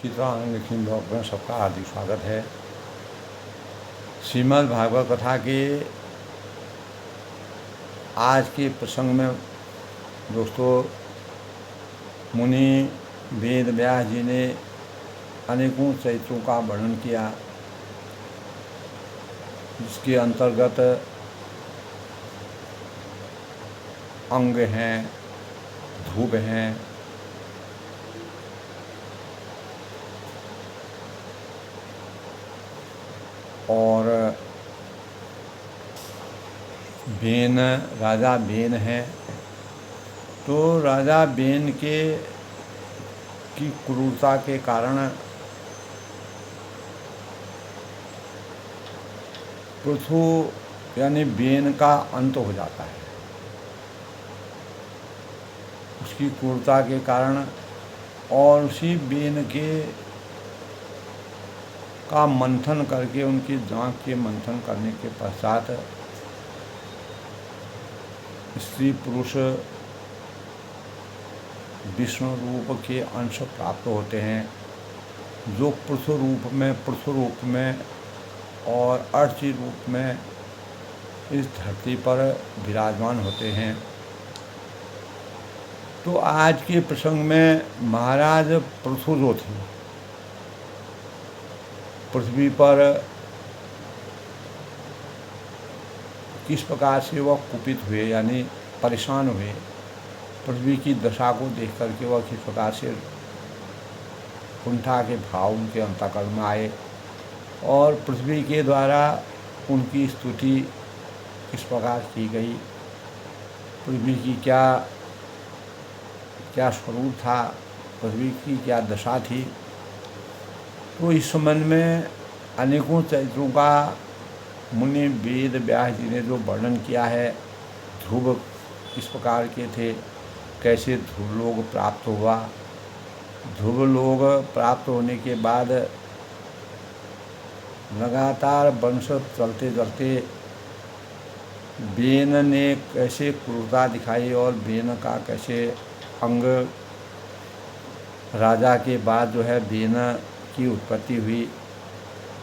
चित्रानंद लिखी ब्लॉग में सबका हार्दिक स्वागत है। श्रीमद् भागवत कथा के आज के प्रसंग में दोस्तों मुनि वेद व्यास जी ने अनेकों चरित्रों का वर्णन किया, जिसके अंतर्गत अंग हैं, ध्रुव हैं, और बेन, राजा बेन है। तो राजा बेन की क्रूरता के कारण पृथु यानी बेन का अंत हो जाता है। उसकी क्रूरता के कारण और उसी बेन का मंथन करके, उनकी दांत के मंथन करने के पश्चात स्त्री पुरुष विष्णु रूप के अंश प्राप्त होते हैं, जो पृथु रूप में और अर्ची रूप में इस धरती पर विराजमान होते हैं। तो आज के प्रसंग में महाराज पृथु जो थे, पृथ्वी पर किस प्रकार से वह कुपित हुए, यानी परेशान हुए। पृथ्वी की दशा को देख करके वह किस प्रकार से कुंठा के भाव उनके अंतःकरण में आए और पृथ्वी के द्वारा उनकी स्तुति किस प्रकार की गई, पृथ्वी की क्या स्वरूप था, पृथ्वी की क्या दशा थी। तो इस संबंध में अनेकों चरित्रों का मुनि वेद व्यास जी ने जो वर्णन किया है। ध्रुव किस प्रकार के थे, कैसे ध्रुव लोग प्राप्त हुआ। ध्रुव लोग प्राप्त होने के बाद लगातार वंश चलते चलते बेन ने कैसे क्रूरता दिखाई और बेन का कैसे अंग राजा के बाद जो है बेन की उत्पत्ति हुई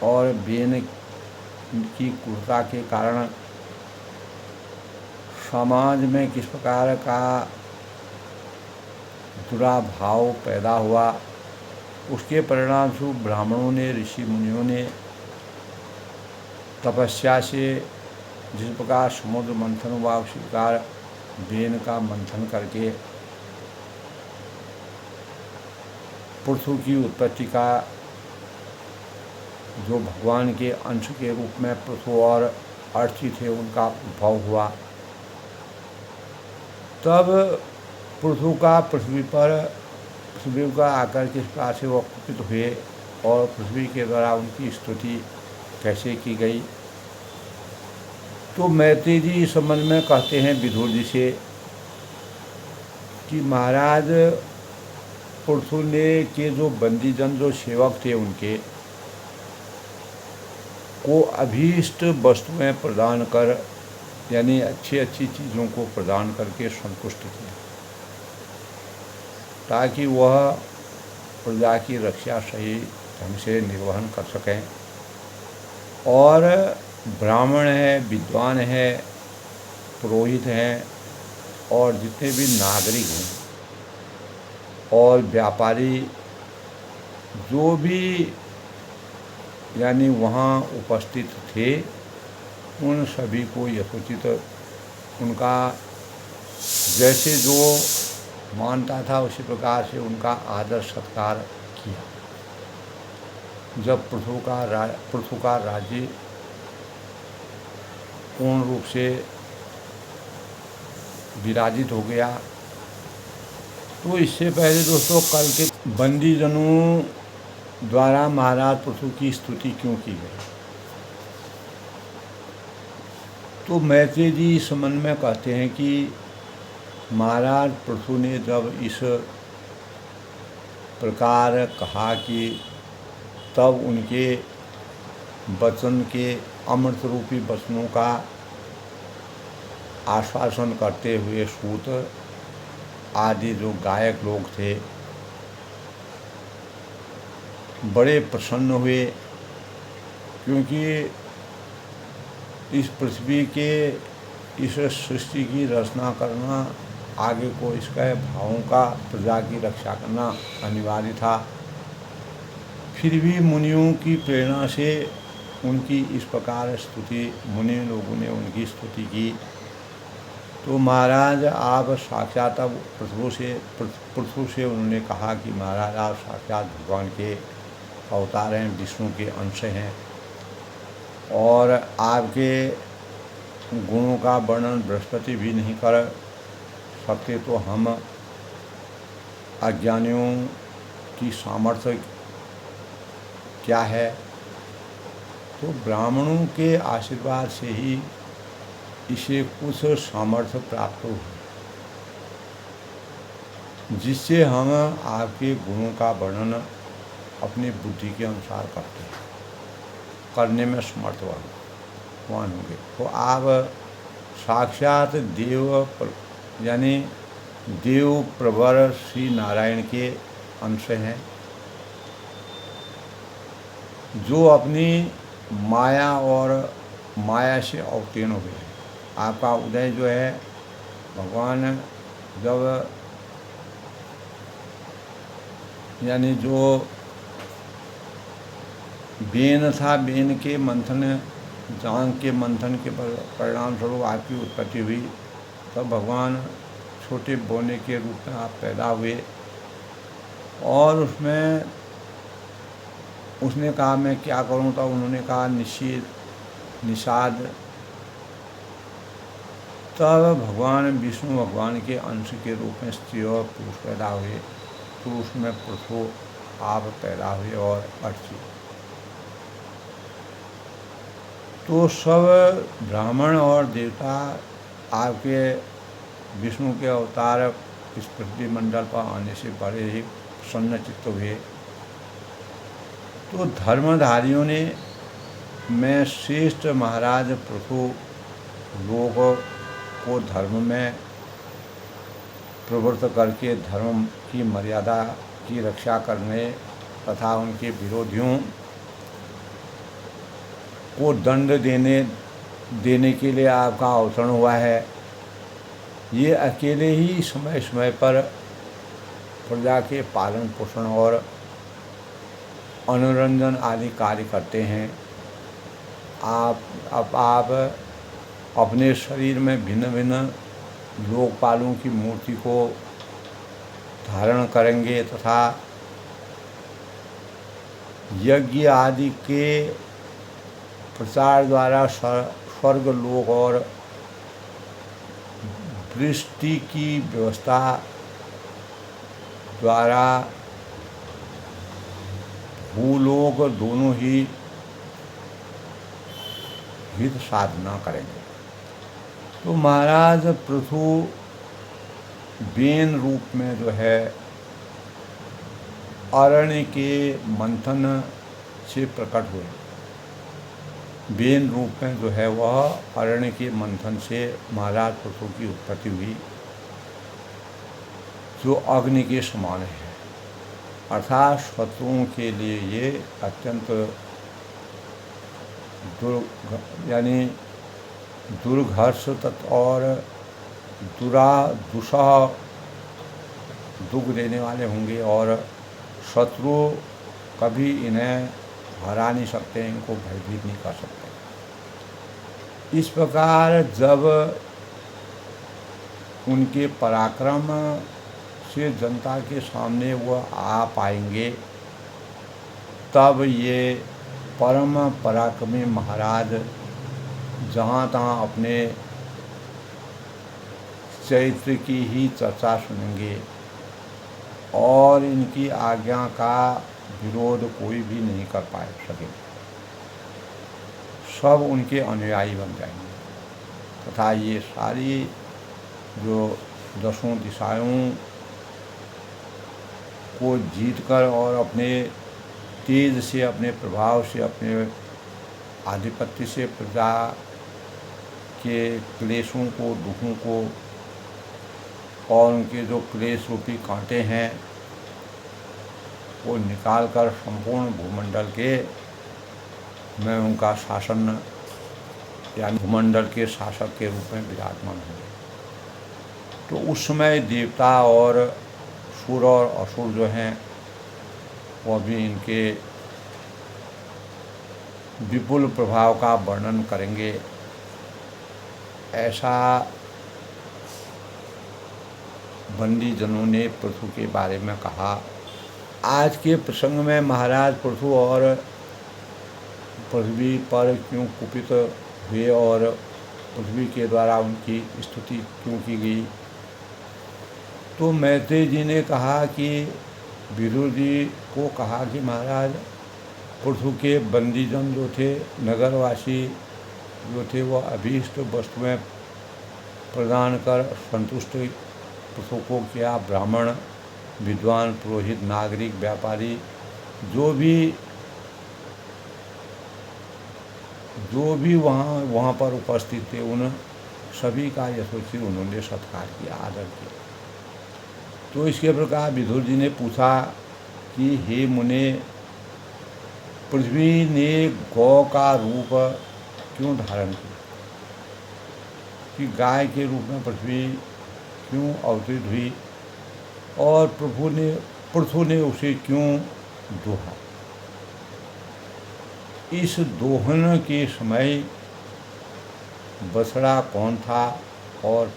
और बेन की क्रूरता के कारण समाज में किस प्रकार का बुरा भाव पैदा हुआ। उसके परिणाम स्वरूप ब्राह्मणों ने, ऋषि मुनियों ने तपस्या से जिस प्रकार समुद्र मंथन हुआ, उसी प्रकार बेन का मंथन करके पृथु की उत्पत्ति का, जो भगवान के अंश के रूप में पृथु और अर्ची थे, उनका उद्भव हुआ। तब पृथु का पृथ्वी का आकर किस प्रकार से वह कुपित हुए और पृथ्वी के द्वारा उनकी स्तुति कैसे की गई। तो मैत्री जी इस संबंध में कहते हैं विदुर जी से कि महाराज पृथु ने के जो बंदीजन, जो सेवक थे, उनके को अभीष्ट वस्तुएं प्रदान कर, यानी अच्छी चीज़ों को प्रदान करके संतुष्ट किया, ताकि वह प्रजा की रक्षा सही ढंग से निर्वहन कर सकें। और ब्राह्मण है, विद्वान है, पुरोहित हैं और जितने भी नागरिक हैं और व्यापारी जो भी यानी वहाँ उपस्थित थे, उन सभी को यथोचित उनका जैसे जो मानता था उसी प्रकार से उनका आदर सत्कार किया। जब पृथु का राज्य पूर्ण रूप से विराजित हो गया, तो इससे पहले दोस्तों कल के बंदीजनों द्वारा महाराज पृथु की स्तुति क्यों की गई। तो मैत्री जी इस संबंध में कहते हैं कि महाराज पृथु ने जब इस प्रकार कहा कि तब उनके वचन के अमृत रूपी वचनों का आश्वासन करते हुए सूत आदि जो गायक लोग थे बड़े प्रसन्न हुए, क्योंकि इस पृथ्वी के इस सृष्टि की रचना करना, आगे को इसका भावों का प्रजा की रक्षा करना अनिवार्य था। फिर भी मुनियों की प्रेरणा से उनकी इस प्रकार स्तुति, मुनि लोगों ने उनकी स्तुति की। तो महाराज आप साक्षात अब पृथु से उन्होंने कहा कि महाराज आप साक्षात भगवान के अवतार हैं, विष्णु के अंश हैं, और आपके गुणों का वर्णन बृहस्पति भी नहीं कर सकते, तो हम अज्ञानियों की सामर्थ्य क्या है। तो ब्राह्मणों के आशीर्वाद से ही इसे कुछ सामर्थ्य प्राप्त हो, जिससे हम आपके गुणों का वर्णन अपनी बुद्धि के अनुसार करते हैं, करने में समर्थवान होंगे। तो आप साक्षात यानी देव प्रवर श्री नारायण के अंश हैं, जो अपनी माया और माया से अवतीर्ण हुए हैं। आपका उदय जो है, भगवान जब यानी जो बेन था, बेन के मंथन, जांग के मंथन के परिणाम स्वरूप आपकी उत्पत्ति हुई, तब भगवान छोटे बोने के रूप में आप पैदा हुए। और उसने कहा मैं क्या करूं, तो उन्होंने कहा निषाद। तब भगवान विष्णु भगवान के अंश के रूप में स्त्री और पुरुष पैदा हुए। पुरुष में पृथु आप पैदा हुए और अर्ची। तो सब ब्राह्मण और देवता आपके विष्णु के अवतार इस पृथ्वी मंडल पर आने से बड़े ही प्रसन्न चित्त हुए। तो धर्मधारियों ने मैं श्रेष्ठ महाराज पृथु लोगों को धर्म में प्रवृत्त करके धर्म की मर्यादा की रक्षा करने तथा उनके विरोधियों को दंड देने के लिए आपका अवतरण हुआ है। ये अकेले ही समय समय पर प्रजा के पालन पोषण और मनोरंजन आदि कार्य करते हैं। आप अपने शरीर में भिन्न भिन्न लोकपालों की मूर्ति को धारण करेंगे तथा यज्ञ आदि के प्रचार द्वारा स्वर्ग लोक और वृष्टि की व्यवस्था द्वारा भूलोक दोनों ही हित साधना करेंगे। तो महाराज पृथु बेन रूप में जो है अरण्य के मंथन से प्रकट हुए। बेन रूप में जो है वह अरण्य के मंथन से महाराज पृथु की उत्पत्ति हुई, जो अग्नि के समान है। अर्थात शत्रुओं के लिए ये अत्यंत दुर्घर्ष और दुसह दुख देने वाले होंगे, और शत्रु कभी इन्हें हरा नहीं सकते, इनको भयभीत नहीं कर सकते। इस प्रकार जब उनके पराक्रम से जनता के सामने वह आ पाएंगे, तब ये परम पराक्रमी महाराज जहाँ तहाँ अपने चरित्र की ही चर्चा सुनेंगे, और इनकी आज्ञा का विरोध कोई भी नहीं कर सके। सब उनके अनुयायी बन जाएंगे तथा ये सारी जो दसों दिशाओं को जीतकर और अपने तेज से, अपने प्रभाव से, अपने आधिपत्य से प्रजा के क्लेशों को, दुखों को और उनके जो क्लेश रूपी कांटे हैं को निकालकर संपूर्ण भूमंडल के में उनका शासन यानी भूमंडल के शासक के रूप में विराजमान हुए। तो उस समय देवता और सुर और असुर जो हैं वो भी इनके विपुल प्रभाव का वर्णन करेंगे। ऐसा बंदी जनों ने पृथु के बारे में कहा। आज के प्रसंग में महाराज पृथु और पृथ्वी पर क्यों कुपित हुए और पृथ्वी के द्वारा उनकी स्तुति क्यों की गई, तो मैत्रेय जी ने कहा कि विदुर जी को कहा कि महाराज पृथु के बंदीजन जो थे, नगरवासी जो थे, वो अभीष्ट वस्तुएं प्रदान कर संतुष्ट पृथु को किया। ब्राह्मण, विद्वान, पुरोहित, नागरिक, व्यापारी जो भी वहाँ पर उपस्थित थे, उन सभी का यथोचित उन्होंने सत्कार किया, आदर किया। तो इसके प्रकार विदुर जी ने पूछा कि हे मुने, पृथ्वी ने गौ का रूप क्यों धारण किया, कि गाय के रूप में पृथ्वी क्यों अवतरित हुई और पृथु ने उसे क्यों दोहा। इस दोहन के समय बछड़ा कौन था और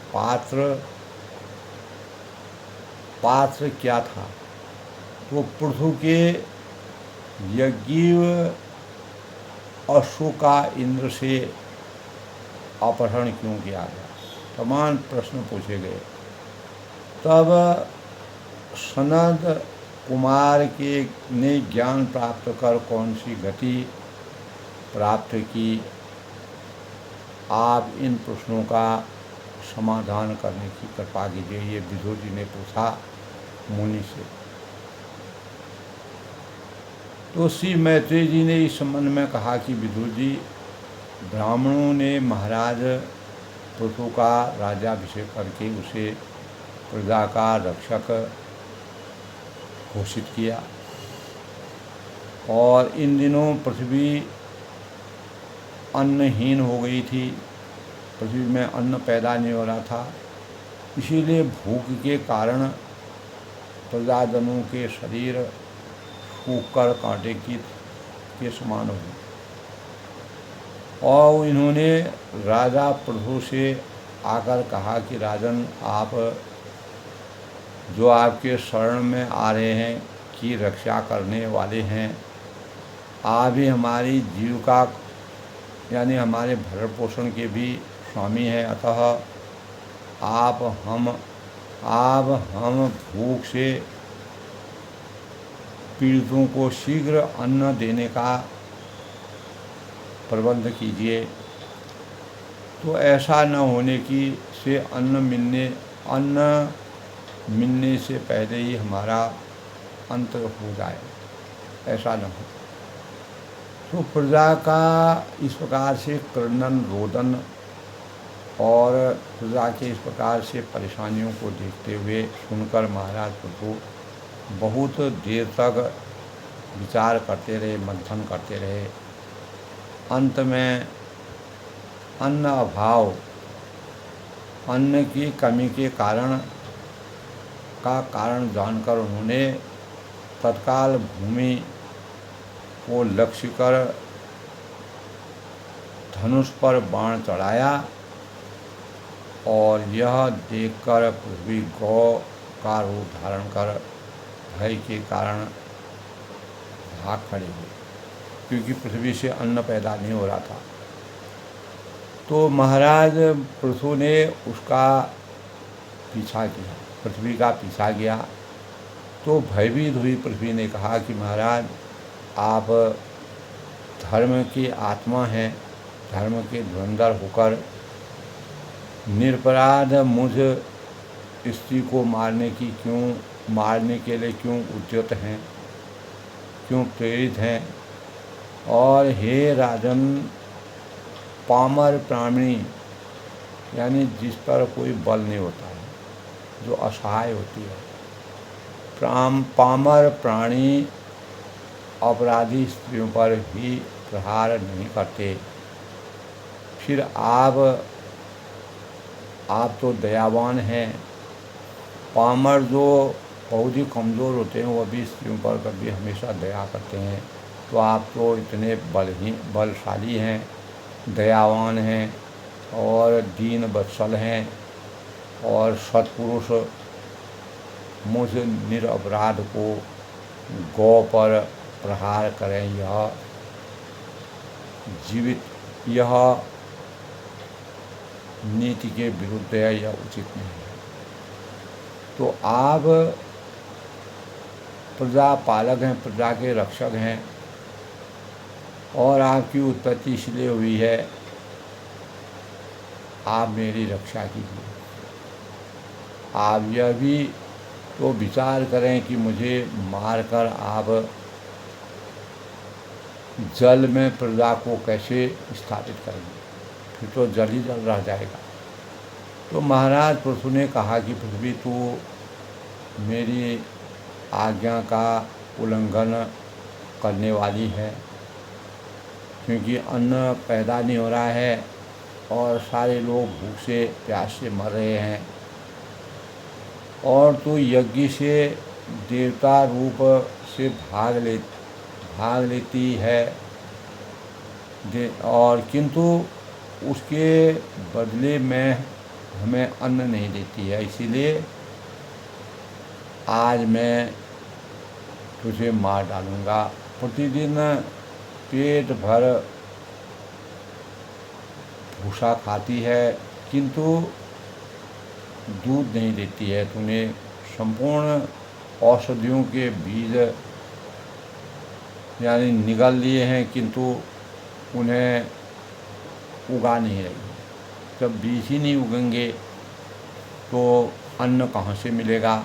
पात्र क्या था, तो पृथु के यज्ञ अश्व का इंद्र से अपहरण क्यों किया गया, समान प्रश्न पूछे गए। तब सनद कुमार ने ज्ञान प्राप्त कर कौन सी गति प्राप्त की, आप इन प्रश्नों का समाधान करने की कृपा कीजिए, ये विदुर जी ने पूछा मुनि से। तो श्री मैत्रेय जी ने इस संबंध में कहा कि विदुर जी, ब्राह्मणों ने महाराज पृथु का राज्याभिषेक करके उसे प्रजा का रक्षक घोषित किया और इन दिनों पृथ्वी अन्नहीन हो गई थी, पृथ्वी में अन्न पैदा नहीं हो रहा था, इसीलिए भूख के कारण प्रजाजनों के शरीर सूखकर कांटे के समान हो गए और इन्होंने राजा पृथु से आकर कहा कि राजन, आप जो आपके शरण में आ रहे हैं की रक्षा करने वाले हैं, आप ही हमारी जीविका यानी हमारे भरण पोषण के भी स्वामी हैं, अतः आप हम भूख से पीड़ितों को शीघ्र अन्न देने का प्रबंध कीजिए। तो ऐसा न होने की से अन्न मिलने से पहले ही हमारा अंत हो जाए, ऐसा न हो। तो प्रजा का इस प्रकार से क्रंदन रोदन और प्रजा के इस प्रकार से परेशानियों को देखते हुए सुनकर महाराज पृथु बहुत देर तक विचार करते रहे, मंथन करते रहे। अंत में अन्न अभाव, अन्न की कमी के कारण जानकर उन्होंने तत्काल भूमि को लक्ष्य कर धनुष पर बाण चढ़ाया और यह देखकर पृथ्वी गौ का रूप धारण कर भय के कारण भाग खड़े हुए, क्योंकि पृथ्वी से अन्न पैदा नहीं हो रहा था। तो महाराज पृथु ने उसका पीछा किया, पृथ्वी का पीछा किया। तो भयभीत हुई पृथ्वी ने कहा कि महाराज, आप धर्म की आत्मा हैं, धर्म के धुरंधर होकर निरपराध मुझ स्त्री को मारने के लिए क्यों उद्यत हैं, क्यों प्रेरित हैं। और हे राजन, पामर प्राणी यानी जिस पर कोई बल नहीं होता है, जो असहाय होती है, पामर प्राणी अपराधी स्त्रियों पर भी प्रहार नहीं करते, फिर आप तो दयावान हैं। पामर जो बहुत ही कमज़ोर होते हैं वह भी स्त्रियों पर कभी हमेशा दया करते हैं, तो आप तो इतने बलशाली हैं, दयावान हैं और दीन वत्सल हैं और सत्पुरुष मुझ निरपराध को गौ पर प्रहार करें, यह नीति के विरुद्ध है, यह उचित नहीं है। तो आप प्रजा पालक हैं, प्रजा के रक्षक हैं और आपकी उत्पत्ति इसलिए हुई है, आप मेरी रक्षा कीजिए। आप यह भी तो विचार करें कि मुझे मारकर आप जल में प्रजा को कैसे स्थापित करेंगे, फिर तो जल ही जल रह जाएगा। तो महाराज पृथु ने कहा कि पृथ्वी तू मेरी आज्ञा का उल्लंघन करने वाली है, क्योंकि अन्न पैदा नहीं हो रहा है और सारे लोग भूख से प्यास से मर रहे हैं, और तू यज्ञ से देवता रूप से भाग लेती है और किंतु उसके बदले में हमें अन्न नहीं देती है। इसीलिए आज मैं तुझे मार डालूँगा। प्रतिदिन पेट भर भूसा खाती है किंतु दूध नहीं देती है। तूने संपूर्ण औषधियों के बीज यानी निगल लिए हैं किंतु उन्हें उगा नहीं रही। जब बीज ही नहीं उगेंगे तो अन्न कहाँ से मिलेगा।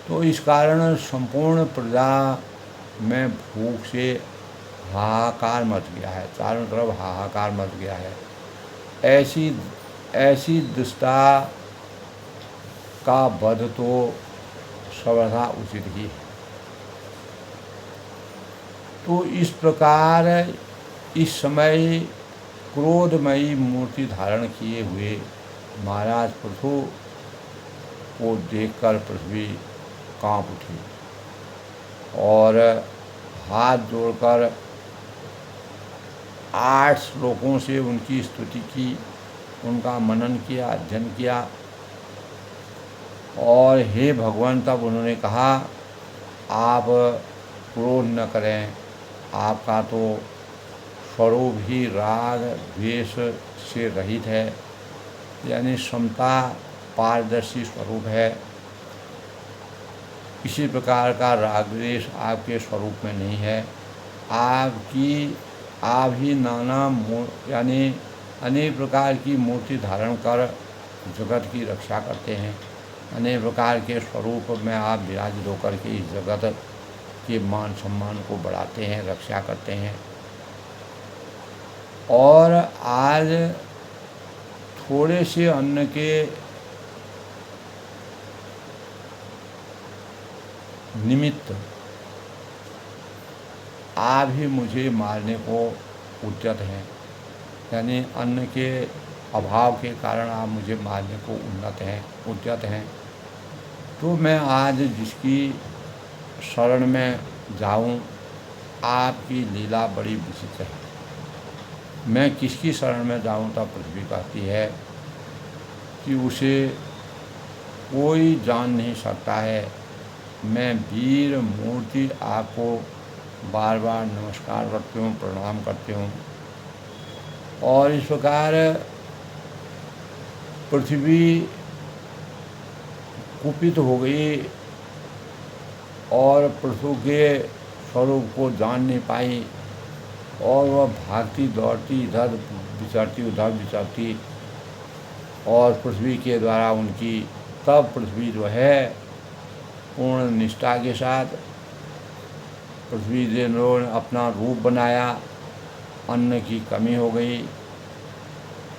तो इस कारण संपूर्ण प्रजा में भूख से हाहाकार मच गया है, चारों तरफ हाहाकार मच गया है। ऐसी दुष्टता का वध तो सर्वथा उचित ही है। तो इस प्रकार इस समय क्रोधमयी मूर्ति धारण किए हुए महाराज पृथु को देखकर पृथ्वी कांप उठी और हाथ जोड़कर 8 श्लोकों से उनकी स्तुति की, उनका मनन किया, अध्ययन किया। और हे भगवान, तब उन्होंने कहा आप क्रोध न करें, आपका तो स्वरूप ही राग द्वेष से रहित है, यानी समता पारदर्शी स्वरूप है। किसी प्रकार का राग द्वेष आपके स्वरूप में नहीं है। आप ही नाना यानी अनेक प्रकार की मूर्ति धारण कर जगत की रक्षा करते हैं। अनेक प्रकार के स्वरूप में आप विराजित होकर के इस जगत के मान सम्मान को बढ़ाते हैं, रक्षा करते हैं। और आज थोड़े से अन्न के निमित्त आप ही मुझे मारने को उद्यत हैं, यानी अन्न के अभाव के कारण आप मुझे मारने को उद्यत हैं। तो मैं आज जिसकी शरण में जाऊं, आपकी लीला बड़ी विचित्र है। मैं किसकी शरण में जाऊं, तब पृथ्वी कहती है कि उसे कोई जान नहीं सकता है। मैं वीर मूर्ति आपको बार बार नमस्कार करती हूँ, प्रणाम करती हूँ। और इस प्रकार पृथ्वी कुपित हो गई और पृथु के स्वरूप को जान नहीं पाई और वह भागती दौड़ती इधर विचरती उधर विचरती और पृथ्वी के द्वारा उनकी, तब पृथ्वी जो है पूर्ण निष्ठा के साथ पृथ्वी ने अपना रूप बनाया। अन्न की कमी हो गई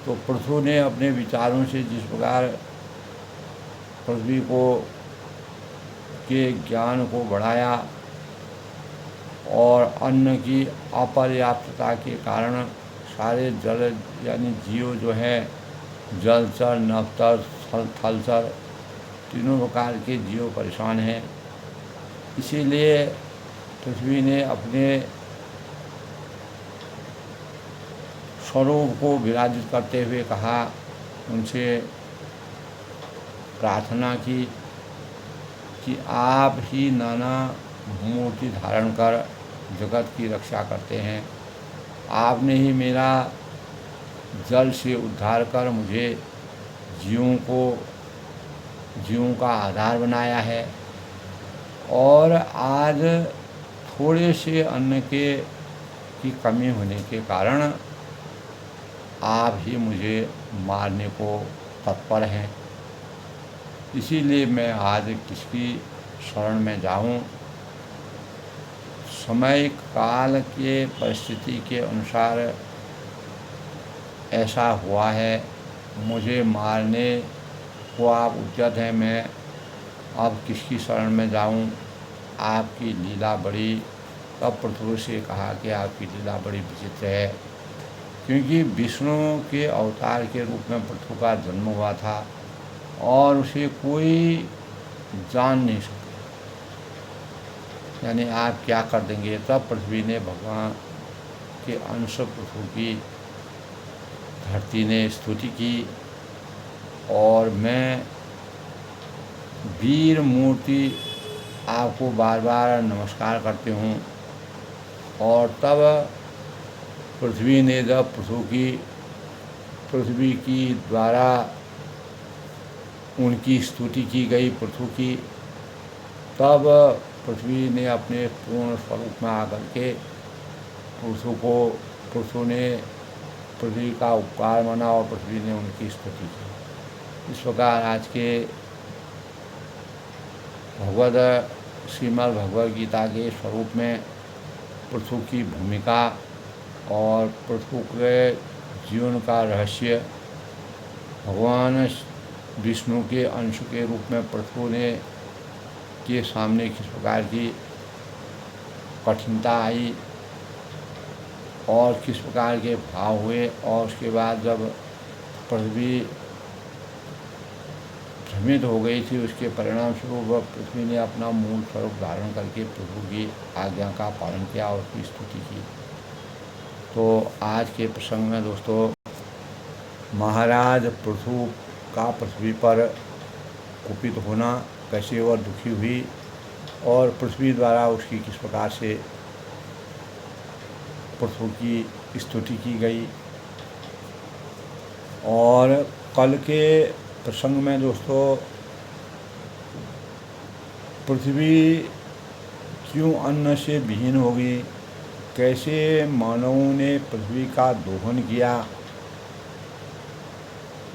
तो पृथु ने अपने विचारों से जिस प्रकार पृथ्वी को के ज्ञान को बढ़ाया और अन्न की अपर्याप्तता के कारण सारे जल यानी जीव जो है जलचर, नभचर, थलचर तीनों प्रकार के जीव परेशान हैं। इसीलिए पृथ्वी ने अपने स्वरूप को विराजित करते हुए कहा, उनसे प्रार्थना की कि आप ही नाना मूर्ति धारण कर जगत की रक्षा करते हैं। आपने ही मेरा जल से उद्धार कर मुझे जीवों का आधार बनाया है और आज थोड़े से अन्न की कमी होने के कारण आप ही मुझे मारने को तत्पर हैं। इसीलिए मैं आज किसकी शरण में जाऊं? समय काल के परिस्थिति के अनुसार ऐसा हुआ है, मुझे मारने को आप उद्यत हैं। मैं अब किसकी शरण में जाऊं? आपकी लीला बड़ी, तब पृथ्वी से कहा कि आपकी लीला बड़ी विचित्र है, क्योंकि विष्णु के अवतार के रूप में पृथ्वी का जन्म हुआ था और उसे कोई जान नहीं सकता, यानी आप क्या कर देंगे। तब पृथ्वी ने भगवान के अंश पृथ्वी की धरती ने स्तुति की और मैं वीर मूर्ति आपको बार बार नमस्कार करते हूँ। और तब पृथ्वी ने जब पृथ्वी की द्वारा उनकी स्तुति की गई पृथ्वी की, तब पृथ्वी ने अपने पूर्ण स्वरूप में आकर के पृथ्वी ने पृथ्वी का उपकार माना और पृथ्वी ने उनकी स्तुति की। इस प्रकार आज के श्रीमद् भगवद गीता के स्वरूप में पृथ्वी की भूमिका और पृथ्वी के जीवन का रहस्य, भगवान विष्णु के अंश के रूप में पृथ्वी ने के सामने किस प्रकार की कठिनता आई और किस प्रकार के भाव हुए, और उसके बाद जब पृथ्वी भ्रमित हो गई थी, उसके परिणाम स्वरूप पृथ्वी ने अपना मूल स्वरूप धारण करके प्रभु की आज्ञा का पालन किया और उसकी स्तुति की। तो आज के प्रसंग में दोस्तों, महाराज पृथ्वी पर कुपित होना, कैसे वह दुखी हुई और पृथ्वी द्वारा उसकी किस प्रकार से पृथ्वी की स्तुति की गई। और कल के प्रसंग में दोस्तों, पृथ्वी क्यों अन्न से विहीन होगी, कैसे मानवों ने पृथ्वी का दोहन किया,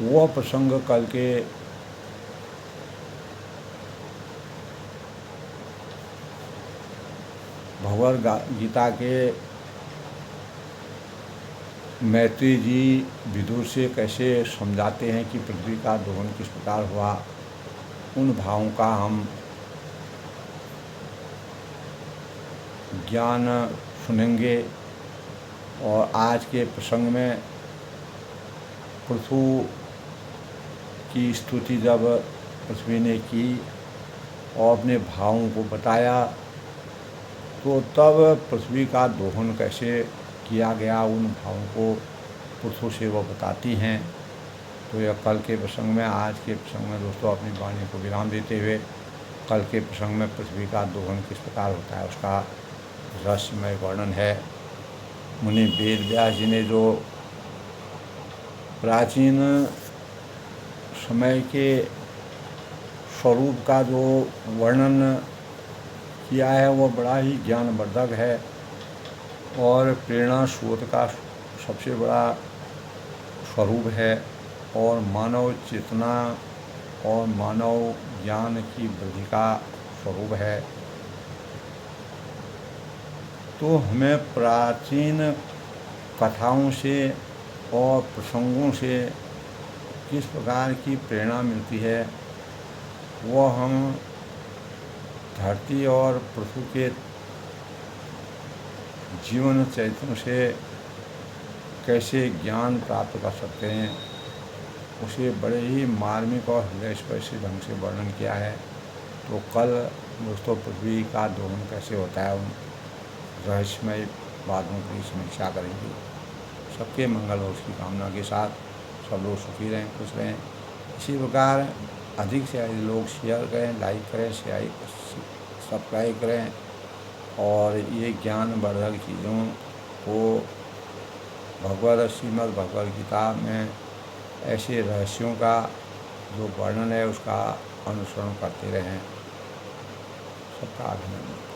वह प्रसंग कल के भगवद गीता के मैत्री जी विदुर से कैसे समझाते हैं कि पृथ्वी का दोहन किस प्रकार हुआ, उन भावों का हम ज्ञान सुनेंगे। और आज के प्रसंग में पृथ्वी की स्तुति जब पृथ्वी ने की और अपने भावों को बताया, तो तब पृथ्वी का दोहन कैसे किया गया, उन भावों को पृथ्वी से वो बताती हैं। तो यह कल के प्रसंग में, आज के प्रसंग में दोस्तों अपनी वाणी को विराम देते हुए कल के प्रसंग में पृथ्वी का दोहन किस प्रकार होता है उसका रहस्यमय वर्णन है। मुनि वेद व्यास जी ने जो प्राचीन समय के स्वरूप का जो वर्णन किया है, वो बड़ा ही ज्ञानवर्धक है और प्रेरणा स्रोत का सबसे बड़ा स्वरूप है और मानव चेतना और मानव ज्ञान की वृद्धि का स्वरूप है। तो हमें प्राचीन कथाओं से और प्रसंगों से किस प्रकार की प्रेरणा मिलती है, वो हम धरती और पृथ्वी के जीवन चरित्रों से कैसे ज्ञान प्राप्त कर सकते हैं, उसे बड़े ही मार्मिक और हृदयस्पर्शी ढंग से वर्णन किया है। तो कल दोस्तों पृथ्वी का दोहन कैसे होता है, उन रहस्यमय बातों की समीक्षा करेंगे। सबके मंगल हो उसकी कामना के साथ सब लोग सुखी रहें, खुश रहें। इसी प्रकार अधिक से अधिक लोग शेयर करें, लाइक करें, सब्सक्राइब करें और ये ज्ञानवर्धक चीज़ों को श्रीमद् भगवद गीता में ऐसे रहस्यों का जो वर्णन है उसका अनुसरण करते रहें। सबका अभिनंदन।